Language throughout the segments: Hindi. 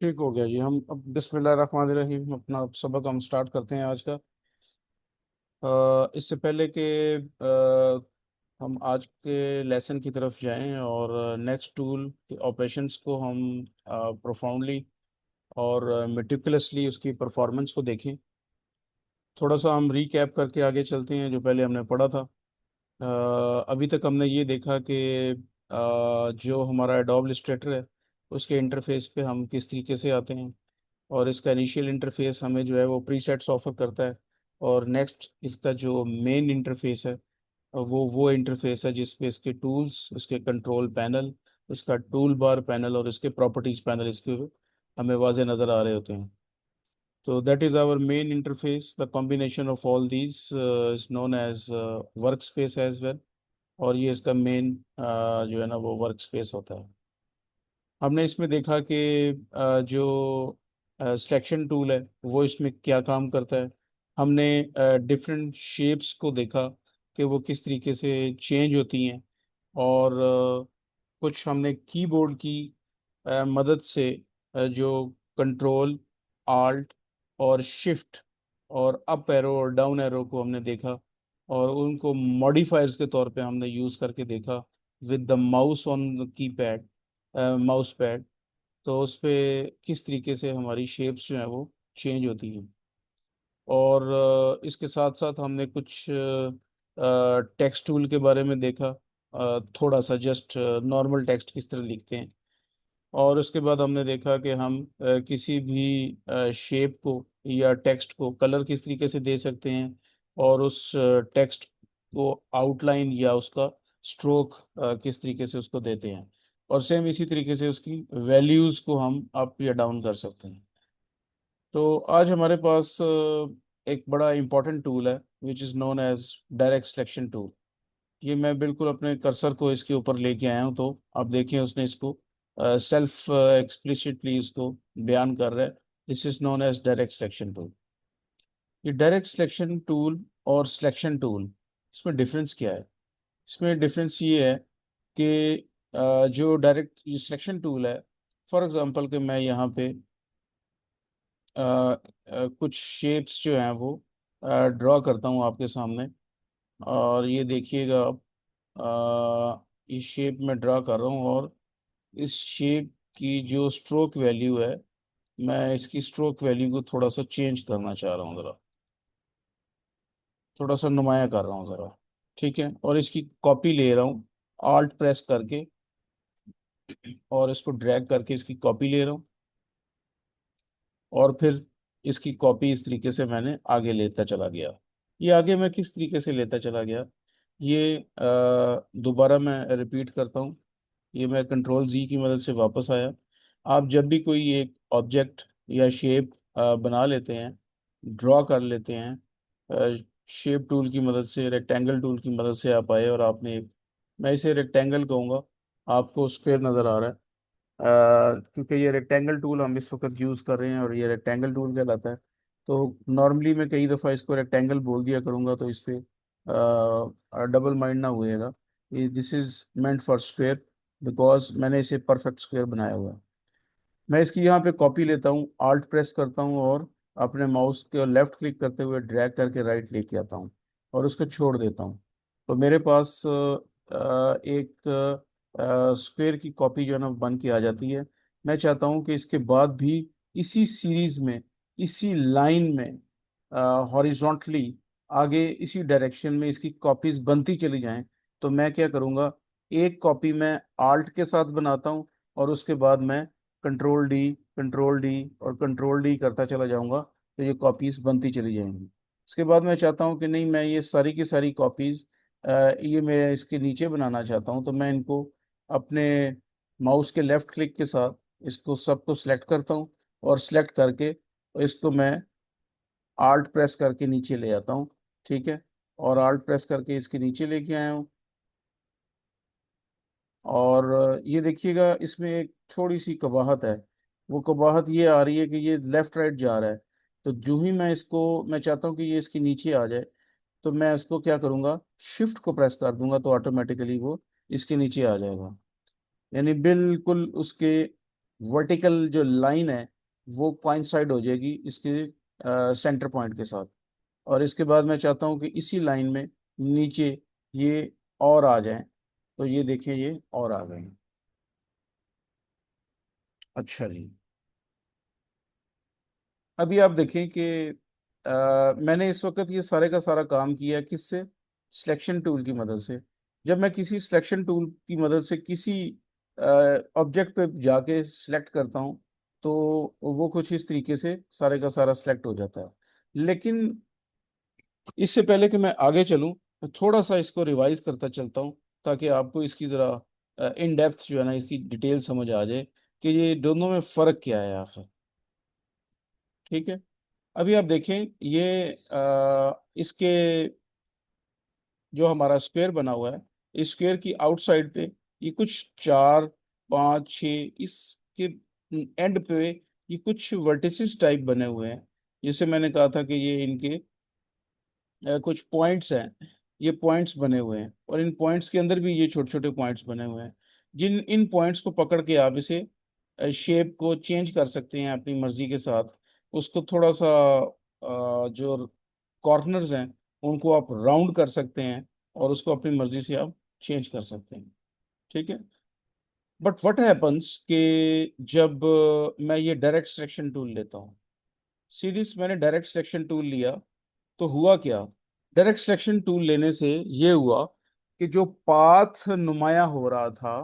ठीक हो गया जी। हम अब बिस्मिल्लाहिर्रहमानिर्रहीम अपना सबक हम स्टार्ट करते हैं आज का। इससे पहले कि हम आज के लेसन की तरफ जाएं और नेक्स्ट टूल के ऑपरेशंस को हम प्रोफाउंडली और मेटिकुलसली उसकी परफॉर्मेंस को देखें। थोड़ा सा हम रीकैप करके आगे चलते हैं जो पहले हमने पढ़ा था। अभी तक हमने ये देखा कि जो हमारा एडोब इलस्ट्रेटर है उसके इंटरफेस पे हम किस तरीके से आते हैं, और इसका इनिशियल इंटरफेस हमें जो है वो प्रीसेट्स ऑफर करता है। और नेक्स्ट इसका जो मेन इंटरफेस है वो इंटरफेस है जिसपे इसके टूल्स, इसके कंट्रोल पैनल, इसका टूल बार पैनल और इसके प्रॉपर्टीज पैनल इसके हमें वाजे नज़र आ रहे होते हैं। तो that is our main interface. The combination of all these is known as work space as well. और ये इसका मेन जो है ना वो वर्क स्पेस होता है। हमने इसमें देखा कि जो सिलेक्शन टूल है वो इसमें क्या काम करता है। हमने डिफरेंट शेप्स को देखा कि वो किस तरीके से चेंज होती हैं। और कुछ हमने कीबोर्ड की मदद से जो कंट्रोल, आल्ट और शिफ्ट और अप एरो और डाउन एरो को हमने देखा, और उनको मॉडिफायर्स के तौर पे हमने यूज़ करके देखा with the mouse on keypad, mouse pad. तो उस पे किस तरीके से हमारी शेप्स जो हैं वो चेंज होती हैं। और इसके साथ साथ हमने कुछ टेक्स्ट टूल के बारे में देखा, थोड़ा सा जस्ट नॉर्मल टेक्स्ट किस तरह लिखते हैं। और उसके बाद हमने देखा कि हम किसी भी शेप को या टेक्स्ट को कलर किस तरीके से दे सकते हैं, और उस टेक्स्ट को आउटलाइन या उसका स्ट्रोक किस तरीके से उसको देते हैं। और सेम इसी तरीके से उसकी वैल्यूज़ को हम अप या डाउन कर सकते हैं। तो आज हमारे पास एक बड़ा इम्पोर्टेंट टूल है which is known as direct selection tool. ये मैं बिल्कुल अपने कर्सर को इसके ऊपर लेके आया हूँ, तो आप देखिए उसने इसको सेल्फ एक्सप्लिसिटली इसको बयान कर रहा है। This is known as direct selection tool. ये डायरेक्ट सिलेक्शन टूल और सिलेक्शन टूल, इसमें डिफरेंस क्या है? इसमें डिफरेंस ये है कि जो डायरेक्ट सिलेक्शन टूल है, फॉर एग्जांपल कि मैं यहाँ पे कुछ शेप्स जो हैं वो ड्रॉ करता हूँ आपके सामने। और ये देखिएगा आप, इस शेप में ड्रा कर रहा हूँ, और इस शेप की जो स्ट्रोक वैल्यू है, मैं इसकी स्ट्रोक वैल्यू को थोड़ा सा चेंज करना चाह रहा हूँ ज़रा, थोड़ा सा नुमाया कर रहा हूँ ज़रा। ठीक है, और इसकी कॉपी ले रहा हूँ आल्ट प्रेस करके, और इसको ड्रैग करके इसकी कॉपी ले रहा हूँ। और फिर इसकी कॉपी इस तरीके से मैंने आगे लेता चला गया। ये आगे मैं किस तरीके से लेता चला गया, ये दोबारा मैं रिपीट करता हूँ। ये मैं कंट्रोल जी की मदद से वापस आया। आप जब भी कोई एक ऑब्जेक्ट या शेप बना लेते हैं, ड्रॉ कर लेते हैं शेप टूल की मदद से, रेक्टेंगल टूल की मदद से आप आए और आपने एक, मैं इसे रेक्टेंगल कहूँगा, आपको स्क्वायर नज़र आ रहा है क्योंकि ये रेक्टेंगल टूल हम इस वक्त यूज़ कर रहे हैं और ये रेक्टेंगल टूल कहलाता है। तो नॉर्मली मैं कई दफ़ा इसको रेक्टेंगल बोल दिया करूँगा, तो इस पे डबल माइंड ना हुएगा। ये this is meant for square, because मैंने इसे परफेक्ट स्क्वायर बनाया हुआ है। मैं इसकी यहाँ पे कॉपी लेता हूँ, आल्ट प्रेस करता हूँ, और अपने माउस के लेफ्ट क्लिक करते हुए ड्रैग करके राइट लेके आता हूँ, और उसको छोड़ देता हूँ। तो मेरे पास एक स्क्वायर की कॉपी जो है ना बन के आ जाती है। मैं चाहता हूँ कि इसके बाद भी इसी सीरीज में, इसी लाइन में, हॉरिजॉन्टली आगे इसी डायरेक्शन में इसकी कॉपीज बनती चली जाएं। तो मैं क्या करूँगा, एक कॉपी मैं आल्ट के साथ बनाता हूँ, और उसके बाद मैं कंट्रोल डी, कंट्रोल डी और कंट्रोल डी करता चला जाऊंगा, तो ये कॉपीज बनती चली जाएंगी। उसके बाद मैं चाहता हूँ कि नहीं, मैं ये सारी की सारी कॉपीज ये मैं इसके नीचे बनाना चाहता हूँ, तो मैं इनको अपने माउस के लेफ्ट क्लिक के साथ इसको सबको सिलेक्ट करता हूँ, और सिलेक्ट करके इसको मैं आल्ट प्रेस करके नीचे ले आता हूँ। ठीक है, और आल्ट प्रेस करके इसके नीचे लेके आया हूँ। और ये देखिएगा इसमें एक थोड़ी सी कबाहत है। वो कबाहत ये आ रही है कि ये लेफ्ट राइट जा रहा है। तो जो ही मैं इसको, मैं चाहता हूँ कि ये इसके नीचे आ जाए, तो मैं इसको क्या करूँगा, शिफ्ट को प्रेस कर दूंगा, तो ऑटोमेटिकली वो इसके नीचे आ जाएगा। यानी बिल्कुल उसके वर्टिकल जो लाइन है वो कोइंसाइड हो जाएगी इसके सेंटर पॉइंट के साथ। और इसके बाद मैं चाहता हूँ कि इसी लाइन में नीचे ये और आ जाए। तो ये देखिए ये और आ गए हैं। अच्छा जी। अभी आप देखें कि मैंने इस वक्त ये सारे का सारा काम किया किससे? सिलेक्शन टूल की मदद से। जब मैं किसी सिलेक्शन टूल की मदद से किसी ऑब्जेक्ट पे जाके सिलेक्ट करता हूँ तो वो कुछ इस तरीके से सारे का सारा सिलेक्ट हो जाता है। लेकिन इससे पहले कि मैं आगे चलूं, तो थोड़ा सा इसको रिवाइज करता चलता हूं ताकि आपको इसकी ज़रा इन डेप्थ जो है ना इसकी डिटेल समझ आ जाए कि ये दोनों में फ़र्क क्या है आखिर। ठीक है। अभी आप देखें ये इसके जो हमारा स्क्वायर बना हुआ है, इस स्क्वायर की आउटसाइड पे ये कुछ 4 5 6 इसके एंड पे ये कुछ वर्टिसेस टाइप बने हुए हैं। जैसे मैंने कहा था कि ये इनके कुछ पॉइंट्स हैं। ये पॉइंट्स बने हुए हैं और इन पॉइंट्स के अंदर भी ये छोटे छोटे पॉइंट्स बने हुए हैं। जिन इन पॉइंट्स को पकड़ के आप इसे शेप को चेंज कर सकते हैं अपनी मर्जी के साथ। उसको थोड़ा सा जो कॉर्नर्स हैं उनको आप राउंड कर सकते हैं और उसको अपनी मर्जी से आप चेंज कर सकते हैं। ठीक है। बट व्हाट हैपन्स कि जब मैं ये डायरेक्ट सिलेक्शन टूल लेता हूँ, सीरीज मैंने डायरेक्ट सिलेक्शन टूल लिया तो हुआ क्या? डायरेक्ट सिलेक्शन टूल लेने से ये हुआ कि जो पाथ नुमाया हो रहा था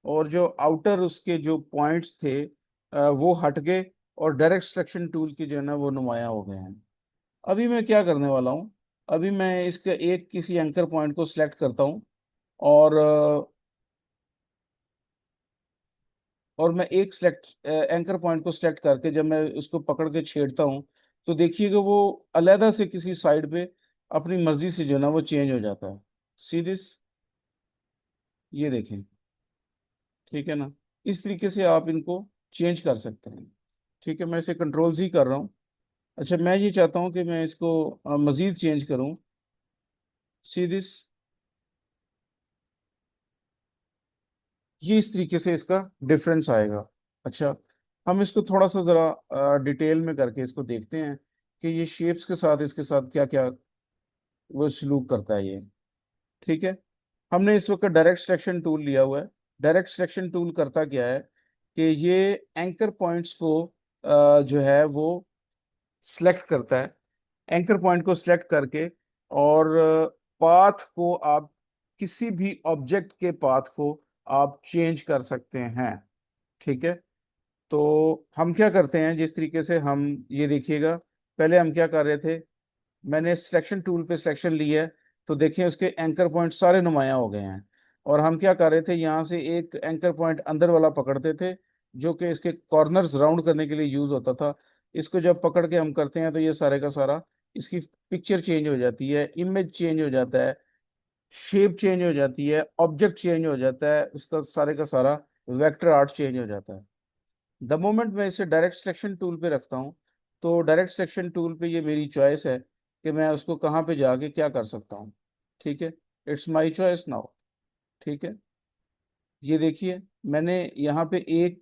और जो आउटर उसके जो पॉइंट्स थे वो हट गए और डायरेक्ट सिलेक्शन टूल की जो है ना वो नुमाया हो गए हैं। अभी मैं क्या करने वाला हूँ? अभी मैं इसके एक किसी एंकर पॉइंट को सिलेक्ट करता हूँ और मैं एक सिलेक्ट एंकर पॉइंट को सिलेक्ट करके जब मैं उसको पकड़ के छेड़ता हूँ तो देखिएगा वो अलहदा से किसी साइड पे अपनी मर्जी से जो है ना वो चेंज हो जाता है। सी दिस, ये देखें। ठीक है ना? इस तरीके से आप इनको चेंज कर सकते हैं। ठीक है, मैं इसे कंट्रोल ही कर रहा हूँ। अच्छा, मैं ये चाहता हूँ कि मैं इसको मजीद चेंज करूँ। सी दिस, ये इस तरीके से इसका डिफरेंस आएगा। अच्छा, हम इसको थोड़ा सा ज़रा डिटेल में करके इसको देखते हैं कि ये शेप्स के साथ इसके साथ क्या क्या वो सलूक करता है ये। ठीक है। हमने इस वक्त डायरेक्ट सिलेक्शन टूल लिया हुआ है। डायरेक्ट सिलेक्शन टूल करता क्या है कि ये एंकर पॉइंट्स को जो है वो सिलेक्ट करता है। एंकर पॉइंट को सिलेक्ट करके और पाथ को आप किसी भी ऑब्जेक्ट के पाथ को आप चेंज कर सकते हैं। ठीक है। तो हम क्या करते हैं, जिस तरीके से हम ये देखिएगा, पहले हम क्या कर रहे थे, मैंने सिलेक्शन टूल पे सिलेक्शन लिया है तो देखिए उसके एंकर पॉइंट सारे नुमाया हो गए हैं। और हम क्या कर रहे थे, यहाँ से एक एंकर पॉइंट अंदर वाला पकड़ते थे जो कि इसके कॉर्नर्स राउंड करने के लिए यूज होता था। इसको जब पकड़ के हम करते हैं तो ये सारे का सारा इसकी पिक्चर चेंज हो जाती है, इमेज चेंज हो जाता है, शेप चेंज हो जाती है, ऑब्जेक्ट चेंज हो जाता है, उसका सारे का सारा वेक्टर आर्ट चेंज हो जाता है। द मोमेंट मैं इसे डायरेक्ट सिलेक्शन टूल पे रखता हूँ तो डायरेक्ट सिलेक्शन टूल पे ये मेरी चॉइस है कि मैं उसको कहाँ पे जाके क्या कर सकता हूँ। ठीक है। It's my choice now. ठीक है। ये देखिए, मैंने यहाँ पे एक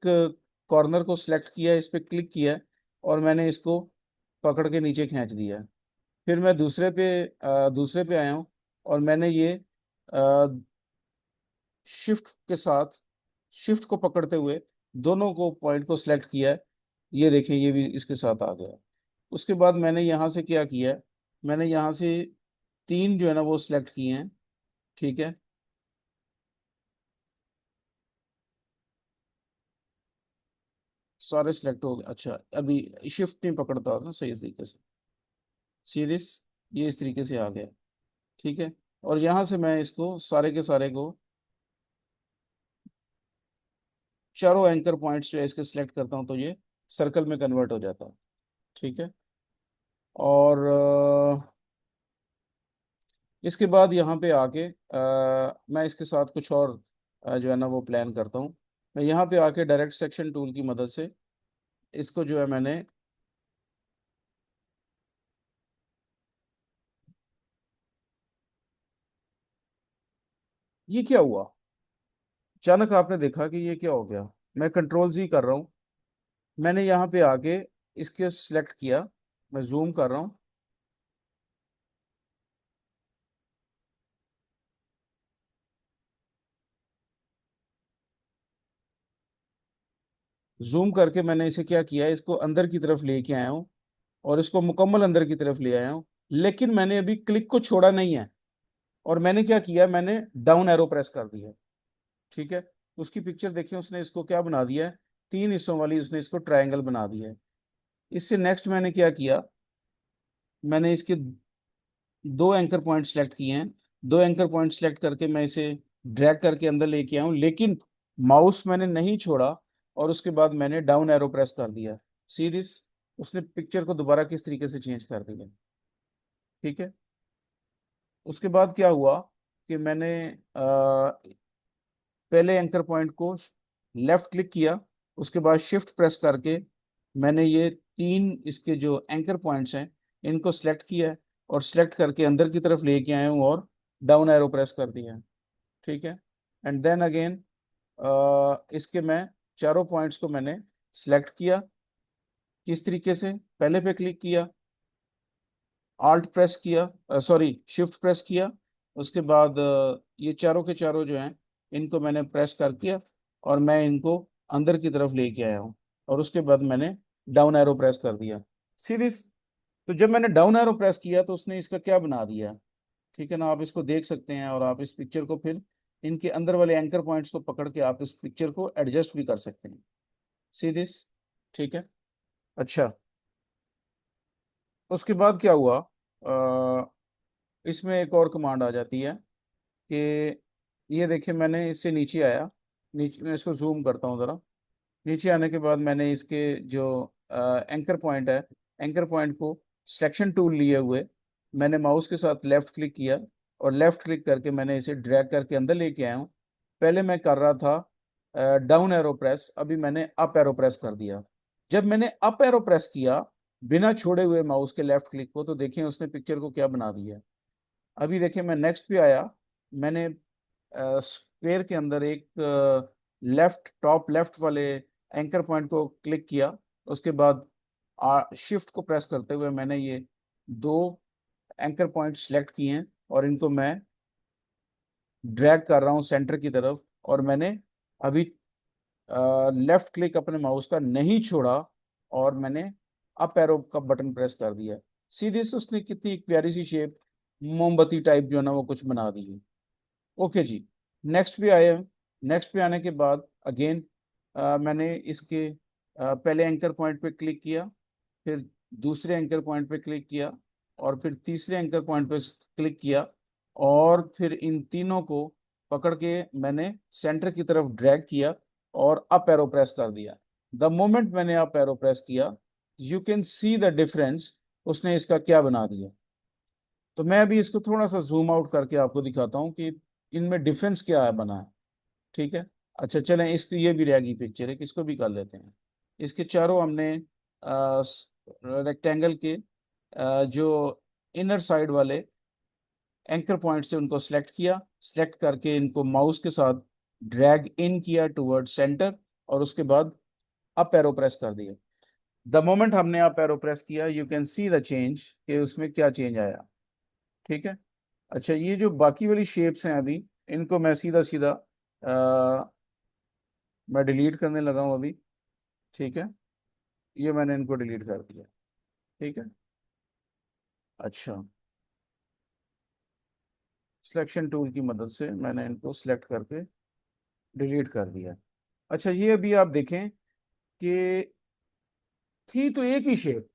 कॉर्नर को सिलेक्ट किया, इस पे क्लिक किया और मैंने इसको पकड़ के नीचे खींच दिया। फिर मैं दूसरे पे आया हूँ और मैंने ये शिफ्ट के साथ शिफ्ट को पकड़ते हुए दोनों को पॉइंट को सिलेक्ट किया है। ये देखिए ये भी इसके साथ आ गया। उसके बाद मैंने यहाँ से क्या किया है, मैंने यहाँ से 3 जो है ना वो सिलेक्ट किए हैं। ठीक है। सारे सिलेक्ट हो गए। अच्छा, अभी शिफ्ट नहीं पकड़ता ना सही तरीके से। सीरीज, ये इस तरीके से आ गया। ठीक है। और यहाँ से मैं इसको सारे के सारे को चारों एंकर पॉइंट्स जो है इसके सिलेक्ट करता हूँ तो ये सर्कल में कन्वर्ट हो जाता है। ठीक है। और इसके बाद यहाँ पे आके मैं इसके साथ कुछ और जो है ना वो प्लान करता हूँ। मैं यहाँ पे आके डायरेक्ट सेक्शन टूल की मदद से इसको जो है मैंने, ये क्या हुआ? अचानक आपने देखा कि ये क्या हो गया। मैं कंट्रोल जी कर रहा हूँ मैंने यहाँ पे आके इसके सिलेक्ट किया, मैं जूम कर रहा हूँ। जूम करके मैंने इसे क्या किया, इसको अंदर की तरफ लेके आया हूँ और इसको मुकम्मल अंदर की तरफ ले आया हूँ। लेकिन मैंने अभी क्लिक को छोड़ा नहीं है, और मैंने क्या किया, मैंने डाउन एरो प्रेस कर दिया। ठीक है, उसकी पिक्चर देखिए, उसने इसको क्या बना दिया है, तीन हिस्सों वाली उसने इसको ट्रायंगल बना दिया है। इससे नेक्स्ट मैंने क्या किया, मैंने इसके दो एंकर पॉइंट सेलेक्ट किए हैं। दो एंकर पॉइंट सेलेक्ट करके मैं इसे ड्रैग करके अंदर लेके आया हूँ, लेकिन माउस मैंने नहीं छोड़ा, और उसके बाद मैंने डाउन एरो प्रेस कर दिया। सी दिस, उसने पिक्चर को दोबारा किस तरीके से चेंज कर दिया। ठीक है, उसके बाद क्या हुआ कि मैंने पहले एंकर पॉइंट को लेफ्ट क्लिक किया, उसके बाद शिफ्ट प्रेस करके मैंने ये तीन इसके जो एंकर पॉइंट्स हैं इनको सेलेक्ट किया है, और सेलेक्ट करके अंदर की तरफ लेके आया हूँ और डाउन एरो प्रेस कर दिया है। ठीक है, एंड देन अगेन इसके मैं चारों पॉइंट्स को मैंने सेलेक्ट किया। किस तरीके से, पहले पे क्लिक किया, आल्ट प्रेस किया, सॉरी शिफ्ट प्रेस किया, उसके बाद ये चारों के चारों जो हैं इनको मैंने प्रेस कर किया, और मैं इनको अंदर की तरफ लेके आया हूँ, और उसके बाद मैंने डाउन एरो प्रेस कर दिया। सीरीज, तो जब मैंने डाउन एरो प्रेस किया तो उसने इसका क्या बना दिया। ठीक है ना, आप इसको देख सकते हैं, और आप इस पिक्चर को फिर इनके अंदर वाले एंकर पॉइंट्स को पकड़ के आप इस पिक्चर को एडजस्ट भी कर सकते हैं। सी दिस, ठीक है। अच्छा, उसके बाद क्या हुआ, इसमें एक और कमांड आ जाती है कि ये देखिए, मैंने इससे नीचे आया, नीचे मैं इसको जूम करता हूँ ज़रा। नीचे आने के बाद मैंने इसके जो एंकर पॉइंट है, एंकर पॉइंट को सिलेक्शन टूल लिए हुए मैंने माउस के साथ लेफ्ट क्लिक किया, और लेफ्ट क्लिक करके मैंने इसे ड्रैग करके अंदर लेके आया हूँ। पहले मैं कर रहा था डाउन एरो प्रेस, अभी मैंने अप एरो प्रेस कर दिया। जब मैंने अप एरो प्रेस किया बिना छोड़े हुए माउस के लेफ्ट क्लिक को, तो देखिए उसने पिक्चर को क्या बना दिया। अभी देखिए मैं नेक्स्ट पे आया, मैंने स्क्वेयर के अंदर एक लेफ्ट, टॉप लेफ्ट वाले एंकर पॉइंट को क्लिक किया, उसके बाद शिफ्ट को प्रेस करते हुए मैंने ये दो एंकर पॉइंट सेलेक्ट किए हैं, और इनको मैं ड्रैग कर रहा हूँ सेंटर की तरफ, और मैंने अभी लेफ्ट क्लिक अपने माउस का नहीं छोड़ा, और मैंने अप एरो का बटन प्रेस कर दिया। सीधे से उसने कितनी एक प्यारी सी शेप, मोमबत्ती टाइप जो है ना वो कुछ बना दी है। ओके जी, नेक्स्ट पे आए हम। नेक्स्ट पे आने के बाद अगेन मैंने इसके पहले एंकर पॉइंट पे क्लिक किया, फिर दूसरे एंकर पॉइंट पे क्लिक किया, और फिर तीसरे एंकर पॉइंट पे क्लिक किया, और फिर इन तीनों को पकड़ के मैंने सेंटर की तरफ ड्रैग किया और अप एरो प्रेस कर दिया। द मोमेंट मैंने अप एरो प्रेस किया, you can see the difference, उसने इसका क्या बना दिया। तो मैं अभी इसको थोड़ा सा जूम आउट करके आपको दिखाता हूँ कि इनमें डिफरेंस क्या है बना है। ठीक है, अच्छा चलें, इसकी ये भी रहेगी पिक्चर है, किसको भी कर लेते हैं। इसके चारों हमने रेक्टेंगल के जो इनर साइड वाले एंकर पॉइंट से उनको सेलेक्ट किया, सेलेक्ट करके इनको माउस के साथ ड्रैग इन किया टुवर्ड सेंटर, और उसके बाद अप एरो प्रेस कर दिया। द मोमेंट हमने अप एरो प्रेस किया, you can see the change, कि उसमें क्या चेंज आया। ठीक है, अच्छा ये जो बाकी वाली शेप्स हैं अभी, इनको मैं सीधा सीधा मैं डिलीट करने लगा हूँ अभी। ठीक है, ये मैंने इनको डिलीट कर दिया। ठीक है, अच्छा सिलेक्शन टूल की मदद से मैंने इनको सिलेक्ट करके डिलीट कर दिया। अच्छा ये अभी आप देखें कि थी तो एक ही शेप,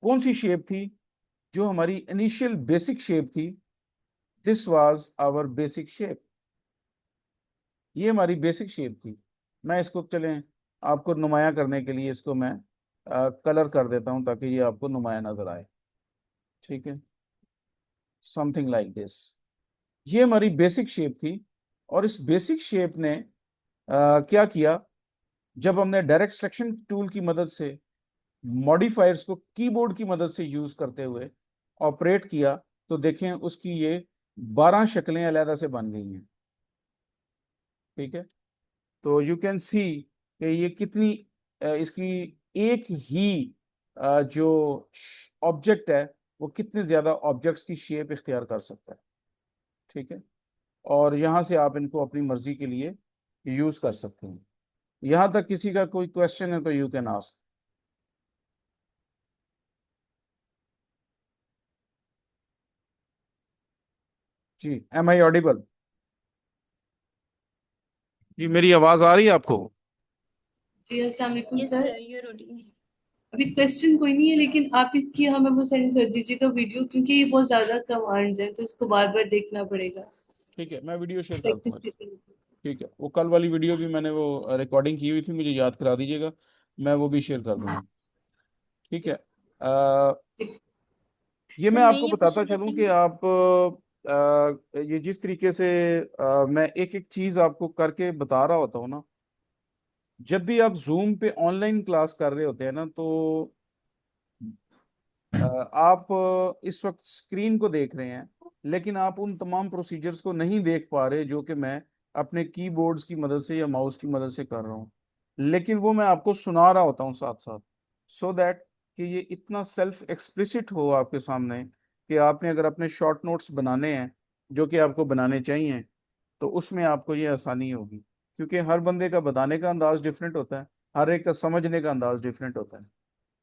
कौन सी शेप थी, जो हमारी इनिशियल बेसिक शेप थी। This was our basic shape, ये हमारी बेसिक शेप थी। मैं इसको चलें आपको नुमाया करने के लिए इसको मैं कलर कर देता हूं, ताकि ये आपको नुमाया नजर आए। ठीक है, समथिंग लाइक दिस, ये हमारी बेसिक शेप थी। और इस बेसिक शेप ने क्या किया, जब हमने डायरेक्ट सिलेक्शन टूल की मदद से मॉडिफायर्स को कीबोर्ड की मदद से यूज करते हुए ऑपरेट किया, तो देखें उसकी ये 12 शक्लें अलहदा से बन गई हैं। ठीक है, तो यू कैन सी कि ये कितनी इसकी एक ही जो ऑब्जेक्ट है वो कितने ज्यादा ऑब्जेक्ट्स की शेप इख्तियार कर सकता है। ठीक है। और यहाँ से आप इनको अपनी मर्जी के लिए यूज कर सकते हैं। यहाँ तक किसी का कोई क्वेश्चन है तो यू कैन आस्क। जी, एम आई ऑडिबल? जी, मेरी आवाज आ रही है आपको? जी अस्सलाम वालेकुम यस सर। सर, ये रोटी। अभी क्वेश्चन कोई नहीं है, लेकिन आप इसकी हमें वो सेंड कर दीजिएगा वीडियो, क्योंकि ये बहुत ज्यादा कमांड्स हैं तो इसको बार बार देखना पड़ेगा। ठीक है, मैं वीडियो शेयर कर प्रैक्टिस दूंगा। भी करनी ठीक है, वो कल वाली वीडियो भी मैंने वो रिकॉर्डिंग की हुई थी, मुझे याद करा दीजिएगा, मैं वो भी शेयर कर दूंगा। ठीक है। पड़ेगी। ये सर मैं मैं आपको ये बताता पूछना था चलूं कि कि आप ये जिस तरीके से मैं एक एक चीज आपको करके बता रहा होता हूँ ना, जब भी आप जूम पे ऑनलाइन क्लास कर रहे होते हैं ना, तो आप इस वक्त स्क्रीन को देख रहे हैं, लेकिन आप उन तमाम प्रोसीजर्स को नहीं देख पा रहे जो कि मैं अपने कीबोर्ड्स की मदद से या माउस की मदद से कर रहा हूँ। लेकिन वो मैं आपको सुना रहा होता हूँ साथ साथ, सो दैट कि ये इतना सेल्फ एक्सप्लिसिट हो आपके सामने कि आपने अगर अपने शॉर्ट नोट्स बनाने हैं, जो कि आपको बनाने चाहिए, तो उसमें आपको ये आसानी होगी। क्योंकि हर बंदे का बताने का अंदाज डिफरेंट होता है, हर एक का समझने का अंदाज डिफरेंट होता है।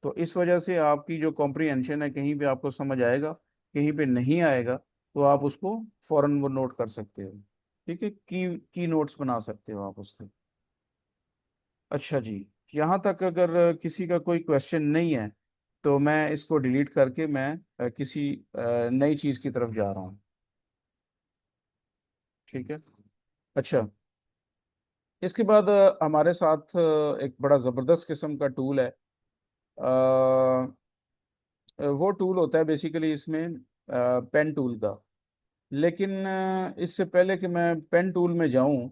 तो इस वजह से आपकी जो कॉम्प्रिहेंशन है, कहीं पे आपको समझ आएगा, कहीं पे नहीं आएगा, तो आप उसको फौरन वो नोट कर सकते हो। ठीक है, की नोट्स बना सकते हो आप उसके। अच्छा जी, यहाँ तक अगर किसी का कोई क्वेश्चन नहीं है तो मैं इसको डिलीट करके मैं किसी नई चीज़ की तरफ जा रहा हूँ। ठीक है। अच्छा, इसके बाद हमारे साथ एक बड़ा ज़बरदस्त किस्म का टूल है। वो टूल होता है बेसिकली इसमें पेन टूल का। लेकिन इससे पहले कि मैं पेन टूल में जाऊं,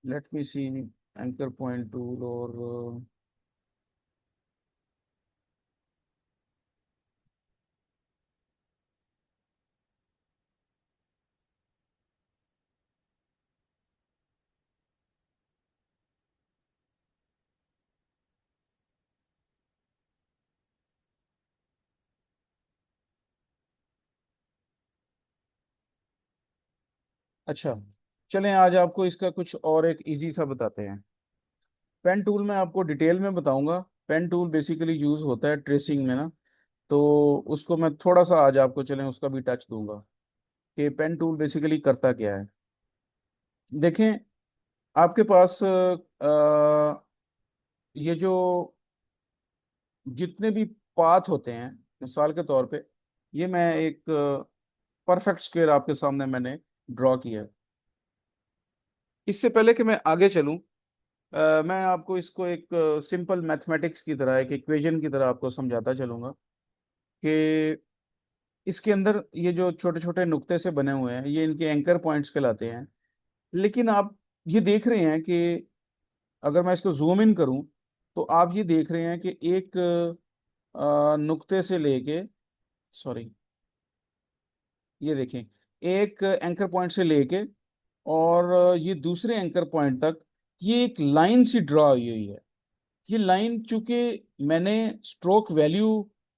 लेट मी सी एंकर पॉइंट टूल। और अच्छा, चलें आज आपको इसका कुछ और एक इजी सा बताते हैं। पेन टूल में आपको डिटेल में बताऊंगा। पेन टूल बेसिकली यूज होता है ट्रेसिंग में ना, तो उसको मैं थोड़ा सा आज आपको चलें उसका भी टच दूंगा कि पेन टूल बेसिकली करता क्या है। देखें, आपके पास ये जो जितने भी पाथ होते हैं, मिसाल के तौर पे ये मैं एक परफेक्ट स्क्वायर आपके सामने मैंने ड्रॉ किया है। इससे पहले कि मैं आगे चलूं, मैं आपको इसको एक सिंपल मैथमेटिक्स की तरह, एक इक्वेशन की तरह आपको समझाता चलूंगा कि इसके अंदर ये जो छोटे छोटे नुक्ते से बने हुए हैं, ये इनके एंकर पॉइंट्स कहलाते हैं। लेकिन आप ये देख रहे हैं कि अगर मैं इसको जूम इन करूं, तो आप ये देख रहे हैं कि एक नुक्ते से लेके, सॉरी, ये देखें, एक एंकर पॉइंट से लेके और ये दूसरे एंकर पॉइंट तक ये एक लाइन सी ड्रॉ हुई हुई है। ये लाइन चूंकि मैंने स्ट्रोक वैल्यू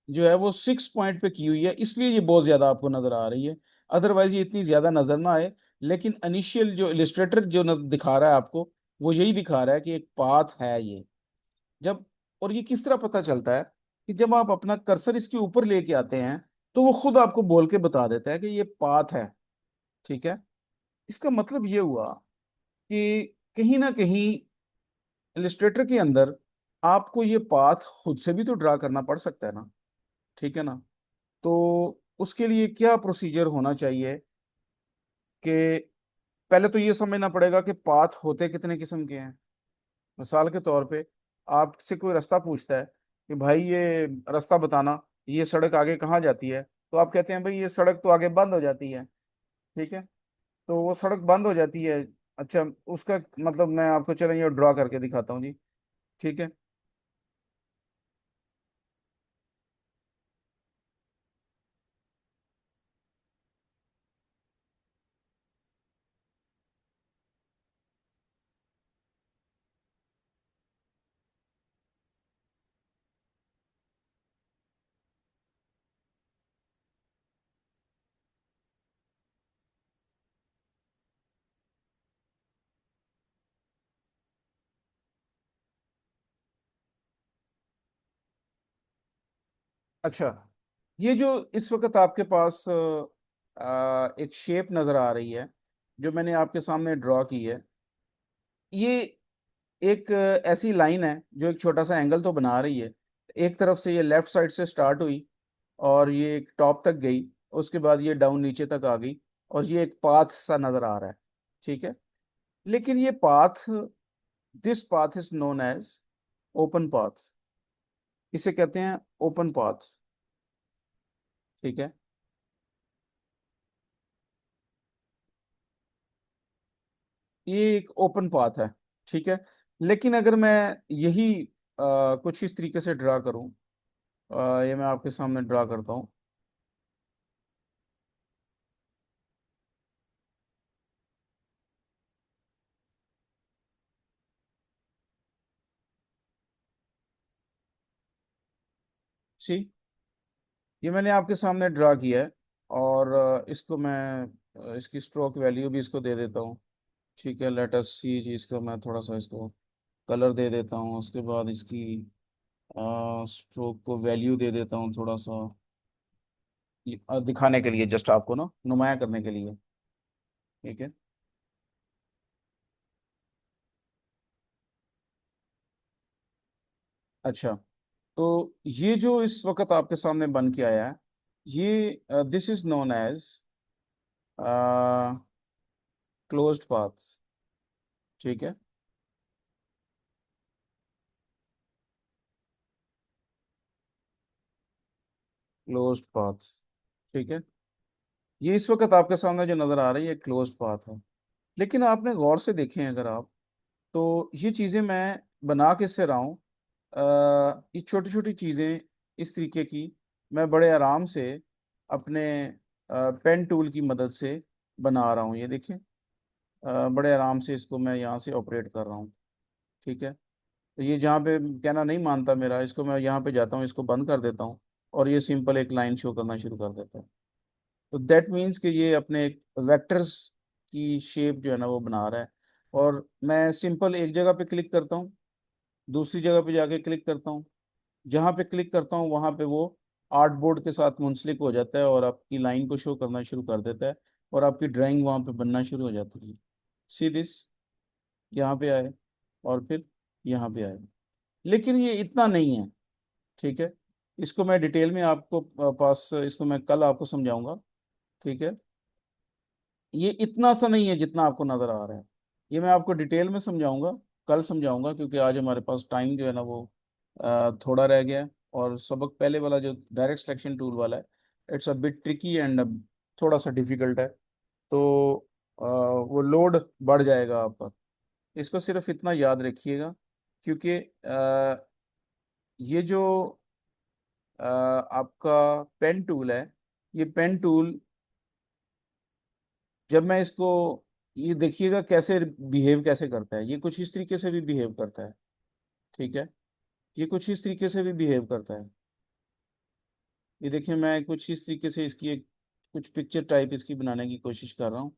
जो है वो 6 पॉइंट पे की हुई है, इसलिए ये बहुत ज्यादा आपको नजर आ रही है। अदरवाइज ये इतनी ज्यादा नजर ना आए। लेकिन इनिशियल जो इलिस्ट्रेटर जो दिखा रहा है आपको, वो यही दिखा रहा है कि एक पाथ है ये। जब, और ये किस तरह पता चलता है कि जब आप अपना कर्सर इसके ऊपर लेके आते हैं, तो वो खुद आपको बोल के बता देता है कि ये पाथ है। ठीक है। इसका मतलब ये हुआ कि कहीं ना कहीं इलिस्ट्रेटर के अंदर आपको ये पाथ खुद से भी तो ड्रा करना पड़ सकता है ना। ठीक है ना। तो उसके लिए क्या प्रोसीजर होना चाहिए कि पहले तो ये समझना पड़ेगा कि पाथ होते कितने किस्म के हैं। मिसाल के तौर पे आपसे कोई रास्ता पूछता है कि भाई ये रास्ता बताना, ये सड़क आगे कहाँ जाती है, तो आप कहते हैं भाई ये सड़क तो आगे बंद हो जाती है। ठीक है। तो वो सड़क बंद हो जाती है। अच्छा, उसका मतलब मैं आपको चलें ये ड्रॉ करके दिखाता हूँ जी। ठीक है। अच्छा, ये जो इस वक्त आपके पास एक शेप नज़र आ रही है, जो मैंने आपके सामने ड्रॉ की है, ये एक ऐसी लाइन है जो एक छोटा सा एंगल तो बना रही है। एक तरफ से ये लेफ्ट साइड से स्टार्ट हुई और ये एक टॉप तक गई, उसके बाद ये डाउन नीचे तक आ गई, और ये एक पाथ सा नज़र आ रहा है। ठीक है, लेकिन ये path, this path is known as open path. इसे कहते हैं ओपन पाथ। ठीक है, ये एक ओपन पाथ है। ठीक है, लेकिन अगर मैं यही कुछ इस तरीके से ड्रा करूं, ये मैं आपके सामने ड्रा करता हूं। सी, ये मैंने आपके सामने ड्रा किया है, और इसको मैं इसकी स्ट्रोक वैल्यू भी इसको दे देता हूँ। ठीक है, लेट अस सी जी, इसको मैं थोड़ा सा इसको कलर दे देता हूँ, उसके बाद इसकी स्ट्रोक को वैल्यू दे देता हूँ थोड़ा सा, दिखाने के लिए, जस्ट आपको ना नुमाया करने के लिए। ठीक है। अच्छा, तो ये जो इस वक्त आपके सामने बन के आया है, ये this is known as closed path. ठीक है, क्लोज्ड पाथ। ठीक है, ये इस वक्त आपके सामने जो नज़र आ रही है क्लोज्ड पाथ है। लेकिन आपने गौर से देखें अगर आप, तो ये चीज़ें मैं बना किससे रहा हूँ, ये छोटी छोटी चीज़ें इस तरीके की मैं बड़े आराम से अपने पेन टूल की मदद से बना रहा हूँ। ये देखिए, बड़े आराम से इसको मैं यहाँ से ऑपरेट कर रहा हूँ। ठीक है, तो ये जहाँ पे कहना नहीं मानता मेरा, इसको मैं यहाँ पे जाता हूँ, इसको बंद कर देता हूँ, और ये सिंपल एक लाइन शो करना शुरू कर देता है। तो दैट मीन्स कि ये अपने एक वेक्टर्स की शेप जो है ना वो बना रहा है। और मैं सिंपल एक जगह पे क्लिक करता हूँ, दूसरी जगह पे जाके क्लिक करता हूँ, जहाँ पे क्लिक करता हूँ वहाँ पे वो आर्ट बोर्ड के साथ मुंसलिक हो जाता है और आपकी लाइन को शो करना शुरू कर देता है, और आपकी ड्राइंग वहाँ पे बनना शुरू हो जाती है। सी दिस, यहाँ पे आए और फिर यहाँ पे आए। लेकिन ये इतना नहीं है। ठीक है, इसको मैं डिटेल में आपको पास इसको मैं कल आपको समझाऊंगा। ठीक है, ये इतना सा नहीं है जितना आपको नज़र आ रहा है। ये मैं आपको डिटेल में समझाऊंगा, कल समझाऊंगा, क्योंकि आज हमारे पास टाइम जो है ना वो थोड़ा रह गया है। और सबक पहले वाला जो डायरेक्ट सिलेक्शन टूल वाला है, it's a bit tricky and थोड़ा सा डिफिकल्ट है। तो वो लोड बढ़ जाएगा आप पर। इसको सिर्फ इतना याद रखिएगा, क्योंकि ये जो आपका पेन टूल है, ये पेन टूल जब मैं इसको, ये देखिएगा कैसे बिहेव कैसे करता है, ये कुछ इस तरीके से भी बिहेव करता है। ठीक है, ये कुछ इस तरीके से भी बिहेव करता है। ये देखिए, मैं कुछ इस तरीके से इसकी एक कुछ पिक्चर टाइप इसकी बनाने की कोशिश कर रहा हूँ।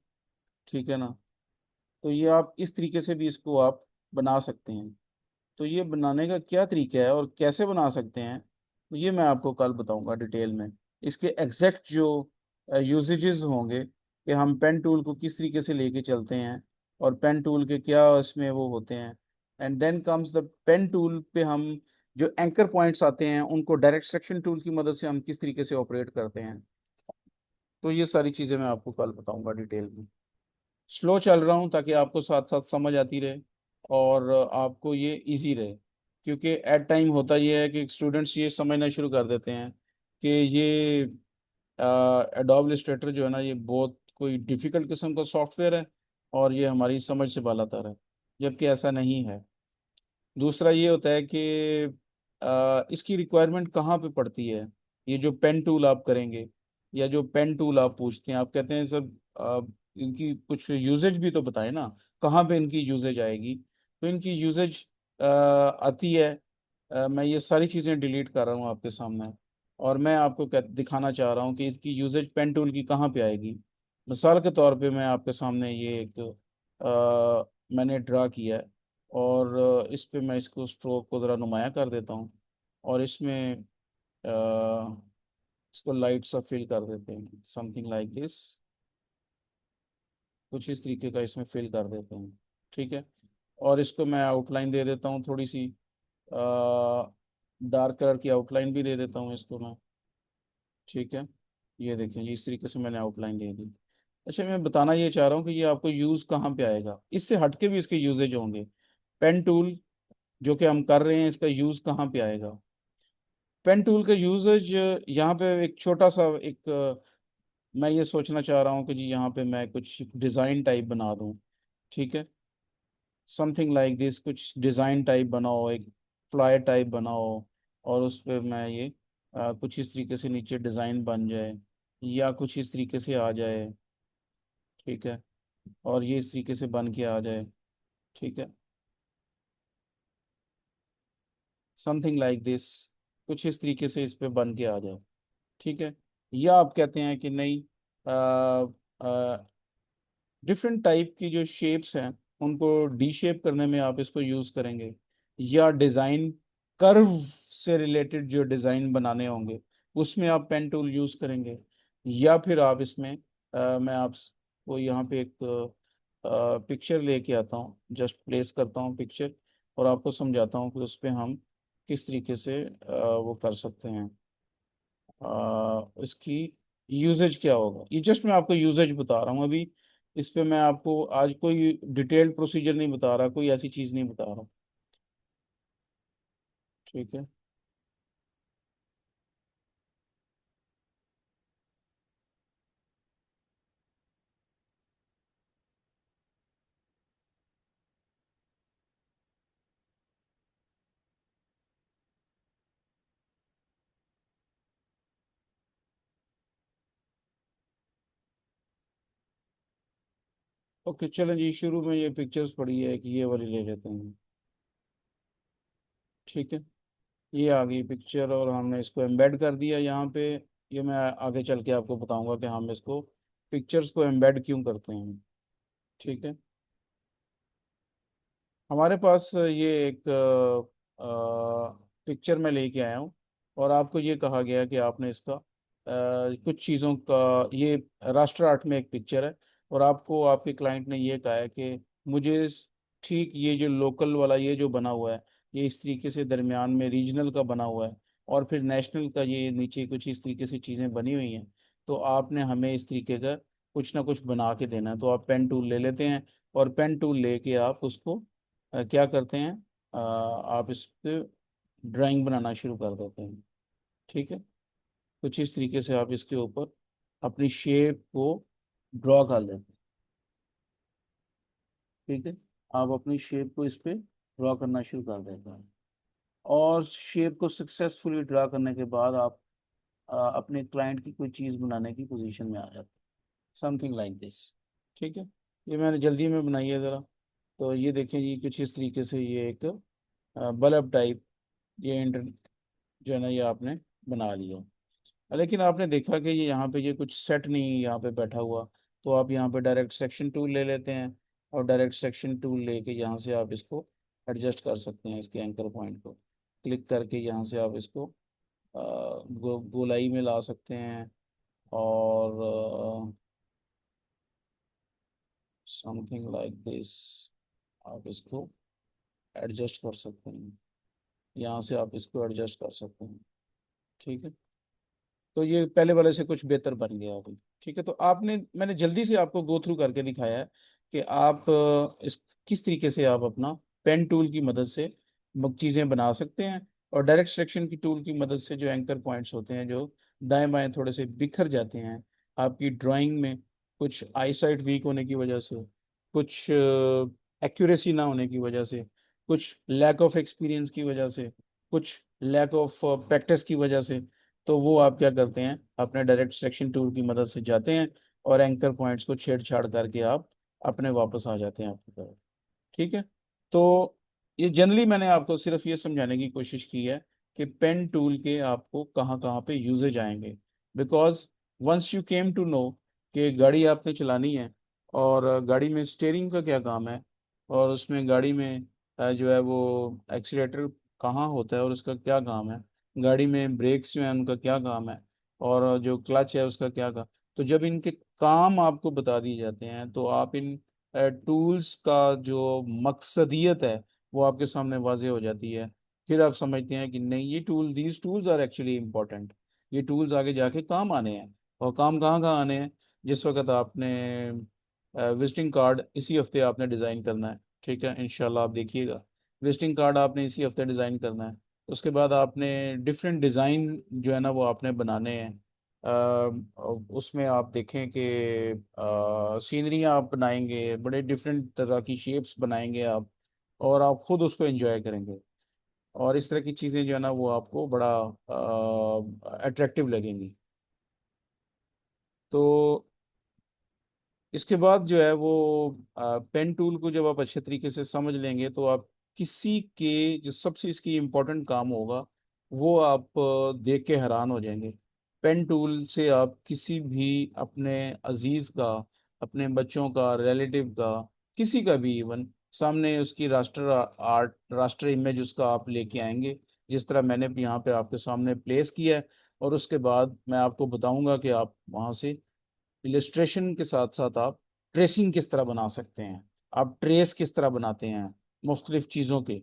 ठीक है ना, तो ये आप इस तरीके से भी इसको आप बना सकते हैं। तो ये बनाने का क्या तरीका है और कैसे बना सकते हैं, तो ये मैं आपको कल बताऊंगा डिटेल में। इसके एग्जैक्ट जो यूजेजेस होंगे कि हम पेन टूल को किस तरीके से लेके चलते हैं, और पेन टूल के क्या इसमें वो होते हैं। And then comes the pen tool पे हम जो एंकर पॉइंट्स आते हैं उनको डायरेक्ट सिलेक्शन टूल की मदद से हम किस तरीके से ऑपरेट करते हैं। तो ये सारी चीज़ें मैं आपको कल बताऊंगा डिटेल में। स्लो चल रहा हूँ ताकि आपको साथ साथ समझ आती रहे और आपको ये इजी रहे। क्योंकि एट टाइम होता ये है कि स्टूडेंट्स ये समझना शुरू कर देते हैं कि ये एडोब इलस्ट्रेटर जो है ना ये बहुत कोई डिफिकल्ट किस्म का सॉफ्टवेयर है, और ये हमारी समझ से बालातर है, जबकि ऐसा नहीं है। दूसरा ये होता है कि इसकी रिक्वायरमेंट कहाँ पे पड़ती है। ये जो पेन टूल आप करेंगे, या जो पेन टूल आप पूछते हैं, आप कहते हैं सर इनकी कुछ यूजेज भी तो बताएं ना, कहाँ पे इनकी यूजेज आएगी। तो इनकी यूजेज आती है, मैं ये सारी चीज़ें डिलीट कर रहा हूँ आपके सामने, और मैं आपको दिखाना चाह रहा हूँ कि इसकी यूजेज पेन टूल की कहाँ पे आएगी। मिसाल के तौर पे मैं आपके सामने ये एक मैंने ड्रा किया है, और इस पे मैं इसको स्ट्रोक को ज़रा नुमाया कर देता हूँ, और इसमें इसको लाइट सा फिल कर देते हैं, समथिंग लाइक दिस। कुछ इस तरीके का इसमें फिल कर देते हैं। ठीक है। और इसको मैं आउटलाइन दे देता हूँ थोड़ी सी, डार्क कलर की आउटलाइन भी दे देता हूँ इसको मैं। ठीक है। ये देखिए जी, इस तरीके से मैंने आउटलाइन दे दी। अच्छा, मैं बताना ये चाह रहा हूँ कि ये आपको यूज़ कहाँ पे आएगा, इससे हटके भी इसके यूजेज होंगे। पेन टूल जो कि हम कर रहे हैं, इसका यूज़ कहाँ पे आएगा? पेन टूल का यूजेज यहाँ पे एक छोटा सा एक मैं ये सोचना चाह रहा हूँ कि जी यहाँ पे मैं कुछ डिज़ाइन टाइप बना दूँ। ठीक है। समथिंग लाइक दिस, कुछ डिज़ाइन टाइप बनाओ, एक फ्लायर टाइप बनाओ, और उस पे मैं ये कुछ इस तरीके से नीचे डिज़ाइन बन जाए, या कुछ इस तरीके से आ जाए। ठीक है। और ये इस तरीके से बन के आ जाए। ठीक है। समथिंग लाइक दिस, कुछ इस तरीके से इस पे बन के आ जाए। ठीक है। या आप कहते हैं कि नहीं, डिफरेंट टाइप की जो शेप्स हैं उनको डी शेप करने में आप इसको यूज़ करेंगे, या डिज़ाइन कर्व से रिलेटेड जो डिज़ाइन बनाने होंगे उसमें आप पेन टूल यूज़ करेंगे। या फिर आप इसमें मैं आपको यहाँ पे एक पिक्चर लेके आता हूँ, जस्ट प्लेस करता हूँ पिक्चर, और आपको समझाता हूँ कि उस पे हम किस तरीके से वो कर सकते हैं। इसकी यूजेज क्या होगा, ये जस्ट मैं आपको यूजेज बता रहा हूँ अभी। इस पे मैं आपको आज कोई डिटेल्ड प्रोसीजर नहीं बता रहा, कोई ऐसी चीज़ नहीं बता रहा। ठीक है। ओके, चलें जी, शुरू में ये पिक्चर्स पड़ी है कि ये वाली ले लेते हैं। ठीक है। ये आ गई पिक्चर और हमने इसको एम्बेड कर दिया यहाँ पे। ये मैं आगे चल के आपको बताऊंगा कि हम इसको पिक्चर्स को एम्बेड क्यों करते हैं। ठीक है। हमारे पास ये एक पिक्चर में लेके आया हूँ, और आपको ये कहा गया कि आपने इसका कुछ चीज़ों का, ये राष्ट्र आर्ट में एक पिक्चर है, और आपको आपके क्लाइंट ने ये कहा है कि मुझे ठीक ये जो लोकल वाला ये जो बना हुआ है, ये इस तरीके से दरमियान में रीजनल का बना हुआ है, और फिर नेशनल का ये नीचे कुछ इस तरीके से चीज़ें बनी हुई हैं, तो आपने हमें इस तरीके का कुछ ना कुछ बना के देना है। तो आप पेन टूल ले लेते हैं, और पेन टूल लेके आप उसको क्या करते हैं, आप इस पे ड्राइंग बनाना शुरू कर देते हैं। ठीक है। कुछ इस तरीके से आप इसके ऊपर अपनी शेप को ड्रॉ कर लेते हैं। ठीक है। आप अपनी शेप को इस पे ड्रॉ करना शुरू कर देते हैं, और शेप को सक्सेसफुली ड्रॉ करने के बाद आप अपने क्लाइंट की कोई चीज़ बनाने की पोजीशन में आ जाते हैं, समथिंग लाइक दिस। ठीक है। ये मैंने जल्दी में बनाई है ज़रा। तो ये देखें जी, कुछ इस तरीके से ये एक बल्ब टाइप, ये इंटर जो है ना, ये आपने बना लिया। लेकिन आपने देखा कि ये यहाँ पे ये कुछ सेट नहीं यहाँ पे बैठा हुआ, तो आप यहाँ पे डायरेक्ट सेक्शन टूल ले लेते हैं, और डायरेक्ट सेक्शन टूल लेके यहाँ से आप इसको एडजस्ट कर सकते हैं, इसके एंकर पॉइंट को क्लिक करके यहाँ से आप इसको गोलाई में ला सकते हैं, और समथिंग लाइक दिस आप इसको एडजस्ट कर सकते हैं, यहाँ से आप इसको एडजस्ट कर सकते हैं। ठीक है। तो ये पहले वाले से कुछ बेहतर बन गया अभी। ठीक है। तो आपने मैंने जल्दी से आपको गो थ्रू करके दिखाया है कि आप इस किस तरीके से आप अपना पेन टूल की मदद से चीज़ें बना सकते हैं, और डायरेक्ट सिलेक्शन की टूल की मदद से जो एंकर पॉइंट्स होते हैं जो दाएं बाएं थोड़े से बिखर जाते हैं आपकी ड्राइंग में, कुछ आईसाइट वीक होने की वजह से, कुछ एक्यूरेसी ना होने की वजह से, कुछ लैक ऑफ एक्सपीरियंस की वजह से, कुछ लैक ऑफ प्रैक्टिस की वजह से, तो वो आप क्या करते हैं, अपने डायरेक्ट सिलेक्शन टूल की मदद से जाते हैं, और एंकर पॉइंट्स को छेड़छाड़ करके आप अपने वापस आ जाते हैं आपकी तरफ। ठीक है। तो ये जनरली मैंने आपको सिर्फ ये समझाने की कोशिश की है कि पेन टूल के आपको कहाँ कहाँ पे यूजेज आएंगे, because once you came to know कि गाड़ी आपने चलानी है, और गाड़ी में स्टेयरिंग का क्या काम है, और उसमें गाड़ी में जो है वो एक्सीलेटर कहाँ होता है और उसका क्या काम है, गाड़ी में ब्रेक्स जो है उनका क्या काम है, और जो क्लच है उसका क्या काम। तो जब इनके काम आपको बता दिए जाते हैं तो आप इन टूल्स का जो मकसदियत है वो आपके सामने वाजे हो जाती है। फिर आप समझते हैं कि नहीं, ये tool, these tools are actually important, ये टूल्स आगे जाके काम आने हैं। और काम कहाँ कहाँ आने हैं? जिस वक्त आपने विजिटिंग कार्ड इसी हफ्ते आपने डिज़ाइन करना है, ठीक है, इंशाल्लाह आप देखिएगा। विजिटिंग कार्ड आपने इसी हफ्ते डिज़ाइन करना है। उसके बाद आपने डिफरेंट डिज़ाइन जो है ना वो आपने बनाने हैं। उसमें आप देखें कि सीनरियाँ आप बनाएंगे, बड़े डिफरेंट तरह की शेप्स बनाएंगे आप, और आप खुद उसको एंजॉय करेंगे। और इस तरह की चीज़ें जो है ना वो आपको बड़ा अट्रैक्टिव लगेंगी। तो इसके बाद जो है वो पेन टूल को जब आप अच्छे तरीके से समझ लेंगे तो आप किसी के जो सबसे इसकी इम्पोर्टेंट काम होगा वो आप देख के हैरान हो जाएंगे। पेन टूल से आप किसी भी अपने अजीज का, अपने बच्चों का, रिलेटिव का, किसी का भी इवन सामने उसकी राष्ट्र आर्ट, राष्ट्र इमेज उसका आप लेके आएंगे, जिस तरह मैंने भी यहाँ पे आपके सामने प्लेस किया है। और उसके बाद मैं आपको बताऊंगा कि आप वहाँ से इलिस्ट्रेशन के साथ साथ आप ट्रेसिंग किस तरह बना सकते हैं, आप ट्रेस किस तरह बनाते हैं मुख्तलिफ चीज़ों के,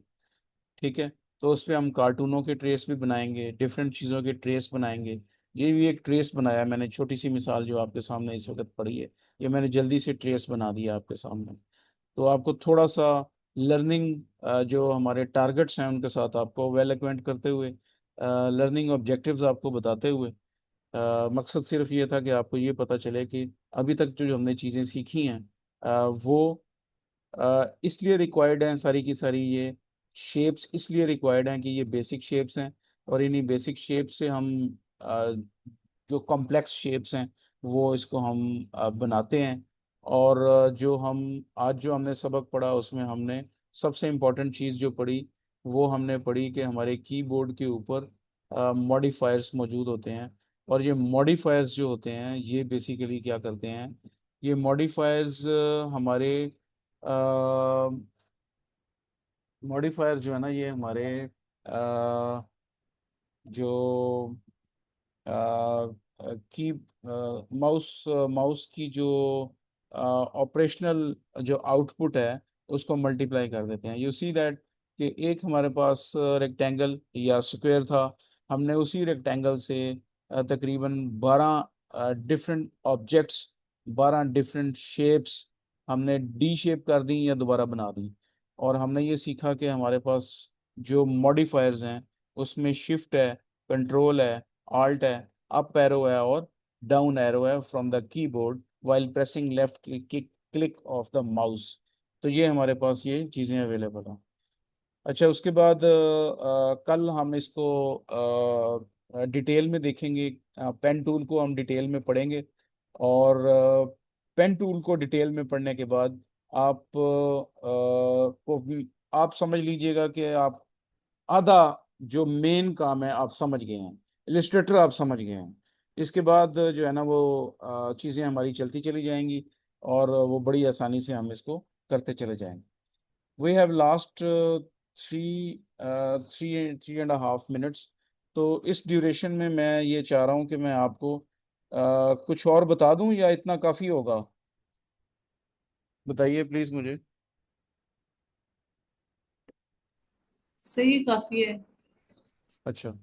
ठीक है। तो उस पर हम कार्टूनों के ट्रेस भी बनाएंगे, डिफरेंट चीज़ों के ट्रेस बनाएंगे। ये भी एक ट्रेस बनाया है मैंने, छोटी सी मिसाल जो आपके सामने इस वक्त पड़ी है, ये मैंने जल्दी से ट्रेस बना दिया आपके सामने। तो आपको थोड़ा सा लर्निंग, जो हमारे टारगेट्स हैं उनके साथ आपको वेल एक्वेंट करते हुए, लर्निंग ऑब्जेक्टिव्स आपको बताते हुए, मकसद सिर्फ ये था कि आपको ये पता चले कि अभी तक जो जो हमने चीज़ें सीखी हैं वो इसलिए रिक्वायर्ड हैं, सारी की सारी ये शेप्स इसलिए रिक्वायर्ड हैं कि ये बेसिक शेप्स हैं। और इन्हीं बेसिक शेप से हम अ, जो कॉम्प्लेक्स शेप्स हैं वो इसको हम बनाते हैं। और जो हम आज जो हमने सबक पढ़ा उसमें हमने सबसे इम्पोर्टेंट चीज़ जो पढ़ी वो हमने पढ़ी कि हमारे कीबोर्ड के ऊपर मॉडिफायर्स मौजूद होते हैं। और ये मॉडिफायर्स जो होते हैं ये बेसिकली क्या करते हैं, ये मॉडिफायर्स हमारे मॉडिफायर्स जो है ना ये हमारे जो की माउस माउस की जो ऑपरेशनल जो आउटपुट है उसको मल्टीप्लाई कर देते हैं। यू सी दैट कि एक हमारे पास रेक्टेंगल या स्क्वायर था, हमने उसी रेक्टेंगल से तकरीबन 12 डिफरेंट ऑब्जेक्ट्स, 12 डिफरेंट शेप्स हमने डी शेप कर दी या दोबारा बना दी। और हमने ये सीखा कि हमारे पास जो मॉडिफायर्स हैं उसमें शिफ्ट है, कंट्रोल है, ऑल्ट है, अप एरो है और डाउन एरो है from the keyboard while pressing left click click of the mouse. तो ये हमारे पास ये चीज़ें अवेलेबल हैं। अच्छा, उसके बाद कल हम इसको डिटेल में देखेंगे, पेन टूल को हम डिटेल में पढ़ेंगे। और पेन टूल को डिटेल में पढ़ने के बाद आप आप समझ लीजिएगा कि आप आधा जो मेन काम है आप समझ गए हैं, इलिस्ट्रेटर आप समझ गए हैं। इसके बाद जो है ना वो चीज़ें हमारी चलती चली जाएंगी और वो बड़ी आसानी से हम इसको करते चले जाएंगे। We have last three three three and half minutes. तो इस ड्यूरेशन में मैं ये चाह रहा हूँ कि मैं आपको कुछ और बता दूं या इतना काफ़ी होगा? बताइए प्लीज़ मुझे। सही, काफी है। अच्छा,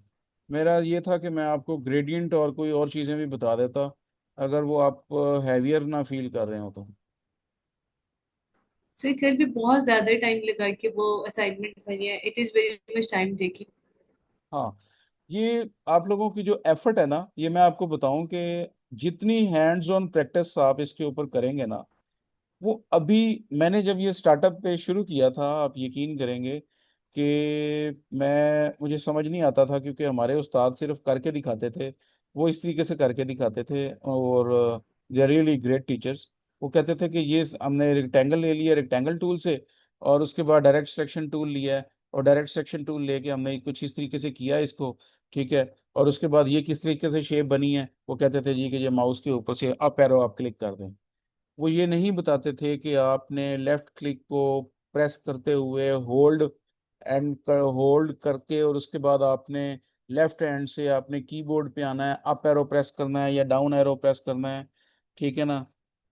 मेरा ये था कि मैं आपको ग्रेडियंट और कोई और चीज़ें भी बता देता, अगर वो आप हैवियर ना फील कर रहे हो तो। सर कल भी बहुत ज्यादा टाइम लगा के वो असाइनमेंट बनी है, it is very much time taking. हाँ, ये आप लोगों की जो एफर्ट है ना, ये मैं आपको बताऊं कि जितनी हैंड्स ऑन प्रैक्टिस आप इसके ऊपर करेंगे ना, वो अभी मैंने जब ये स्टार्टअप पे शुरू किया था आप यकीन करेंगे कि मैं मुझे समझ नहीं आता था, क्योंकि हमारे उस्ताद सिर्फ करके दिखाते थे, वो इस तरीके से करके दिखाते थे। और they are really great teachers. वो कहते थे कि ये हमने रेक्टेंगल ले लिया रेक्टेंगल टूल से, और उसके बाद डायरेक्ट सिलेक्शन टूल लिया है, और डायरेक्ट सिलेक्शन टूल लेके हमने कुछ इस तरीके से किया इसको, ठीक है। और उसके बाद ये किस तरीके से शेप बनी है, वो कहते थे जी कि ये माउस के ऊपर से अप एरो आप क्लिक कर दें। वो ये नहीं बताते थे कि आपने लेफ्ट क्लिक को प्रेस करते हुए होल्ड, होल्ड करके और उसके बाद आपने लेफ्ट हैंड से आपने कीबोर्ड पे आना है, अप एरो प्रेस करना है या डाउन एरो प्रेस करना है, ठीक है ना।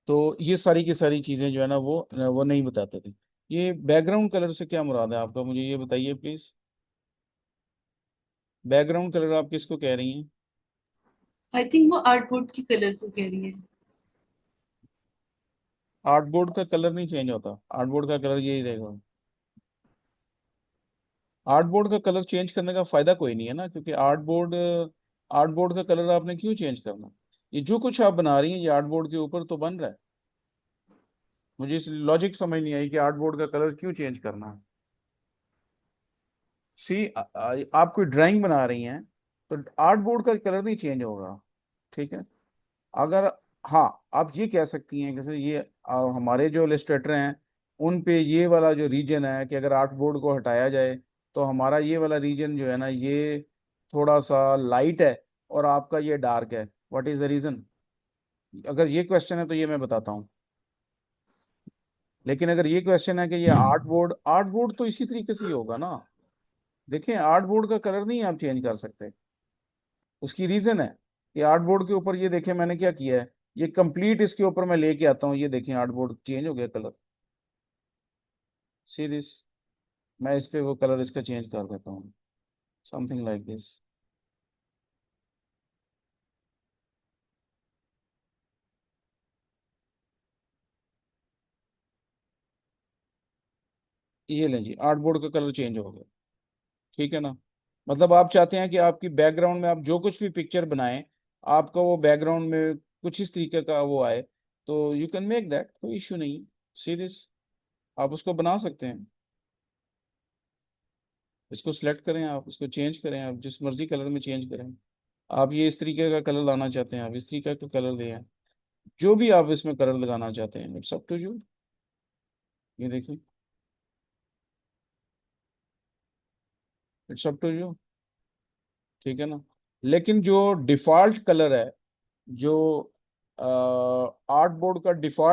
तो ये सारी की सारी चीजें जो है ना वो नहीं बताते थे। ये बैकग्राउंड कलर से क्या मुराद है आपका, मुझे ये बताइए प्लीज। बैकग्राउंड कलर आप किसको कह रही हैं? आई थिंक वो आर्टबोर्ड की कलर को कह रही है। आर्टबोर्ड का कलर नहीं चेंज होता, आर्टबोर्ड का कलर यही रहेगा। आर्टबोर्ड का कलर चेंज करने का फायदा कोई नहीं है ना, क्योंकि आर्टबोर्ड का कलर आपने क्यों चेंज करना। ये जो कुछ आप बना रही हैं ये आर्टबोर्ड के ऊपर तो बन रहा है। मुझे इस लॉजिक समझ नहीं आई कि आर्टबोर्ड का कलर क्यों चेंज करना है। सी, आप कोई ड्राइंग बना रही हैं तो आर्टबोर्ड का कलर नहीं चेंज होगा, ठीक है। अगर, हाँ, आप ये कह सकती हैं कि सर ये हमारे जो इलस्ट्रेटर हैं उन पे ये वाला जो रीजन है कि अगर आर्ट बोर्ड को हटाया जाए तो हमारा ये वाला रीजन जो है ना ये थोड़ा सा लाइट है और आपका ये डार्क है, व्हाट इज द रीजन। अगर ये क्वेश्चन है तो ये मैं बताता हूँ। लेकिन अगर ये क्वेश्चन है कि ये आर्ट बोर्ड तो इसी तरीके से ही होगा ना। देखें, आर्ट बोर्ड का कलर नहीं आप चेंज कर सकते। उसकी रीजन है कि आर्ट बोर्ड के ऊपर ये देखें मैंने क्या किया है, ये कंप्लीट इसके ऊपर मैं लेके आता हूँ, ये देखें आर्ट बोर्ड चेंज हो गया कलर। सी दिस, मैं इस पे वो कलर इसका चेंज कर देता हूँ, समथिंग लाइक दिस। ये लें जी, आर्ट बोर्ड का कलर चेंज हो गया, ठीक है ना। मतलब आप चाहते हैं कि आपकी बैकग्राउंड में आप जो कुछ भी पिक्चर बनाएं, आपका वो बैकग्राउंड में कुछ इस तरीके का वो आए, तो यू कैन मेक दैट, कोई इश्यू नहीं। सी दिस, आप उसको बना सकते हैं। इसको सिलेक्ट करें, आप इसको चेंज करें, आप जिस मर्जी कलर में चेंज करें। आप ये इस तरीके का कलर लाना चाहते हैं, आप इस तरीके का कलर दें, जो भी आप इसमें कलर लगाना चाहते हैं, इट्स अप टू यू। ये देखिए, इट्स अप टू यू, ठीक है ना। लेकिन जो डिफॉल्ट कलर है, जो आर्ट बोर्ड का डिफॉल्ट